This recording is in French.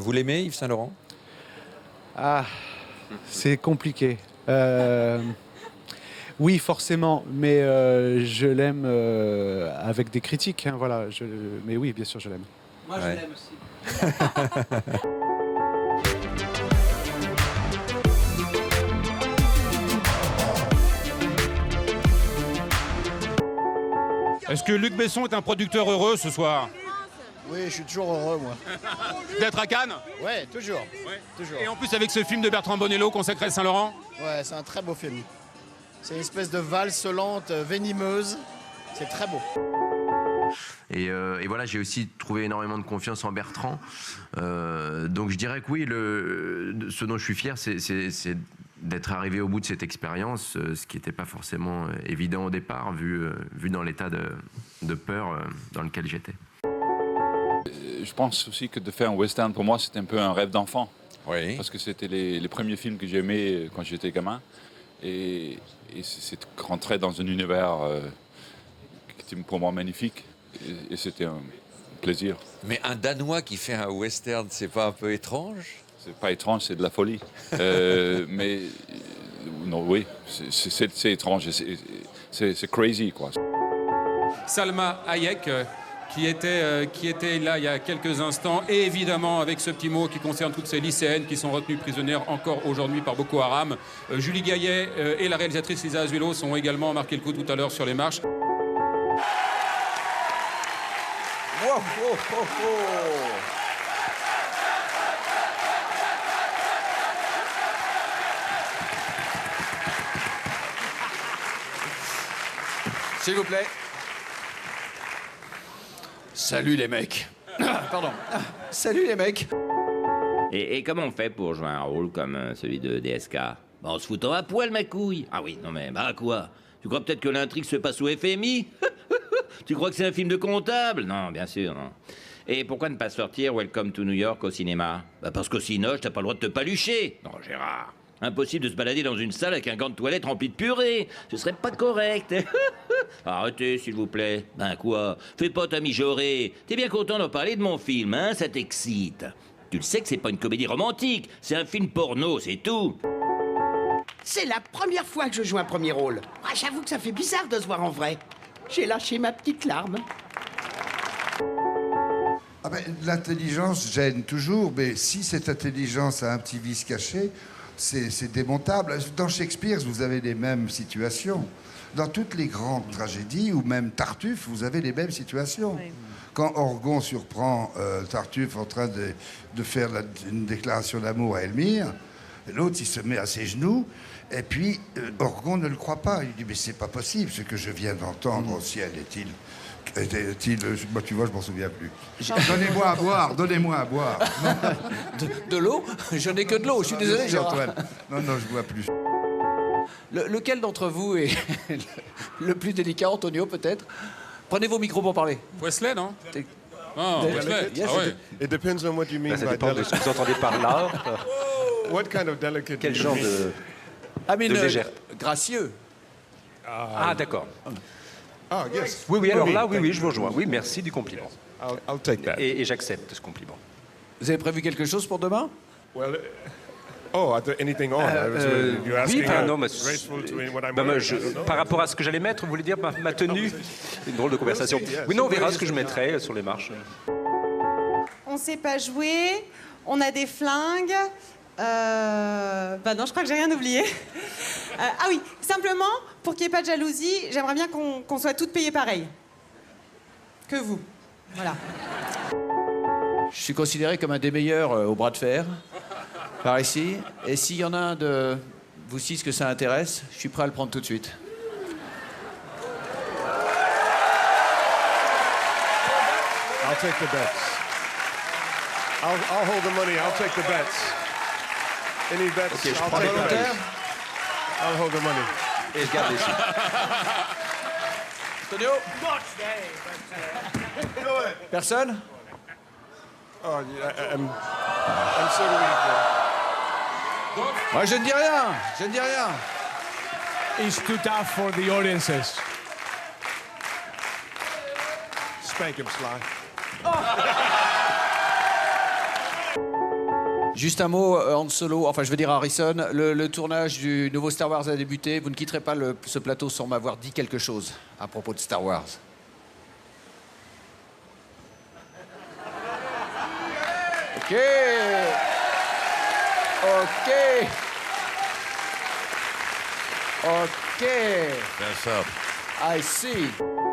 Vous l'aimez, Yves Saint-Laurent? Ah, c'est compliqué. Oui, forcément, mais je l'aime avec des critiques. Hein, voilà, mais oui, bien sûr, je l'aime. Moi, je Ouais. l'aime aussi. Est-ce que Luc Besson est un producteur heureux ce soir? Oui, je suis toujours heureux, moi. D'être à Cannes? Ouais, toujours. Toujours. Et en plus avec ce film de Bertrand Bonello consacré à Saint-Laurent? Ouais, c'est un très beau film. C'est une espèce de valse lente, venimeuse. C'est très beau. Et voilà, j'ai aussi trouvé énormément de confiance en Bertrand. Donc je dirais que oui, ce dont je suis fier, c'est d'être arrivé au bout de cette expérience, ce qui n'était pas forcément évident au départ, vu dans l'état de peur dans lequel j'étais. Je pense aussi que de faire un western, pour moi, c'était un peu un rêve d'enfant. Oui. Parce que c'était les premiers films que j'aimais quand j'étais gamin. Et c'est rentrer dans un univers qui était pour moi magnifique. Et c'était un plaisir. Mais un Danois qui fait un western, c'est pas un peu étrange? C'est pas étrange, c'est de la folie. Mais non, oui, c'est étrange. C'est crazy, quoi. Salma Hayek, qui était là il y a quelques instants, et évidemment avec ce petit mot qui concerne toutes ces lycéennes qui sont retenues prisonnières encore aujourd'hui par Boko Haram. Julie Gaillet et la réalisatrice Lisa Azuelos ont également marqué le coup tout à l'heure sur les marches. Wow, oh, oh, oh. S'il vous plaît. Salut les mecs. Pardon. Salut les mecs. Et comment on fait pour jouer un rôle comme celui de DSK? Bah, en se foutant à poil, ma couille. Ah oui, non mais, bah quoi? Tu crois peut-être que l'intrigue se passe au FMI? Tu crois que c'est un film de comptable? Non, bien sûr, non. Et pourquoi ne pas sortir Welcome to New York au cinéma? Bah parce qu'au cinoche, t'as pas le droit de te palucher. Non, Gérard. Impossible de se balader dans une salle avec un gant de toilette rempli de purée. Ce serait pas correct. Arrêtez, s'il vous plaît. Ben quoi? Fais pas ta mijaurée. T'es bien content d'en parler de mon film, hein? Ça t'excite. Tu le sais que c'est pas une comédie romantique. C'est un film porno, c'est tout. C'est la première fois que je joue un premier rôle. Ah, j'avoue que ça fait bizarre de se voir en vrai. J'ai lâché ma petite larme. Ah ben, l'intelligence gêne toujours, mais si cette intelligence a un petit vice caché, c'est démontable. Dans Shakespeare, vous avez les mêmes situations. Dans toutes les grandes tragédies, ou même Tartuffe, vous avez les mêmes situations. Oui. Quand Orgon surprend Tartuffe en train de faire une déclaration d'amour à Elmire, l'autre, il se met à ses genoux, et puis Orgon ne le croit pas. Il dit, mais c'est pas possible, ce que je viens d'entendre au ciel est-il... Moi, tu vois, je m'en souviens plus. Donnez-moi à boire, donnez-moi à boire. De l'eau? Je n'ai que de l'eau, je suis désolé, Gérard. Non, non, je bois plus. Lequel d'entre vous est le plus délicat, Antonio, peut-être? Prenez vos micros pour parler. Wesley, non? Oh, Wesley. Yes, Ah ouais. It depends on what you mean Ça by dépend de ce que vous entendez par là. What kind of delicate? Quel genre de légèreté? Gracieux. Ah, d'accord. Ah, yes. Oui, alors là, oui, je vous rejoins. Oui, merci du compliment. I'll take that. Et j'accepte ce compliment. Vous avez prévu quelque chose pour demain? Well, anything on? You're asking oui, non, mais graceful to what I'm wearing. par rapport à ce que j'allais mettre, vous voulez dire ma tenue? Une drôle de conversation. Oui, non, on verra ce que je mettrai sur les marches. On sait pas jouer, on a des flingues. Bah non, je crois que j'ai rien oublié. Ah oui, simplement, pour qu'il n'y ait pas de jalousie, j'aimerais bien qu'on soit toutes payées pareil. Que vous. Voilà. Je suis considéré comme un des meilleurs au bras de fer, par ici. Et s'il y en a un de vous six que ça intéresse, je suis prêt à le prendre tout de suite. I'll take the bets. I'll hold the money. I'll take the bets. Any bets? Okay, I'll take the bets. I'll hold the money. Et je garde les sous. Antonio? Personne? Oh, I'm so weak. Moi, je ne dis rien. Je ne dis rien. It's too tough for the audiences. Spank him, Sly. Juste un mot, Han Solo, enfin je veux dire Harrison, le tournage du nouveau Star Wars a débuté. Vous ne quitterez pas ce plateau sans m'avoir dit quelque chose à propos de Star Wars. Ok. Ok. Ok. Bien ça. I see.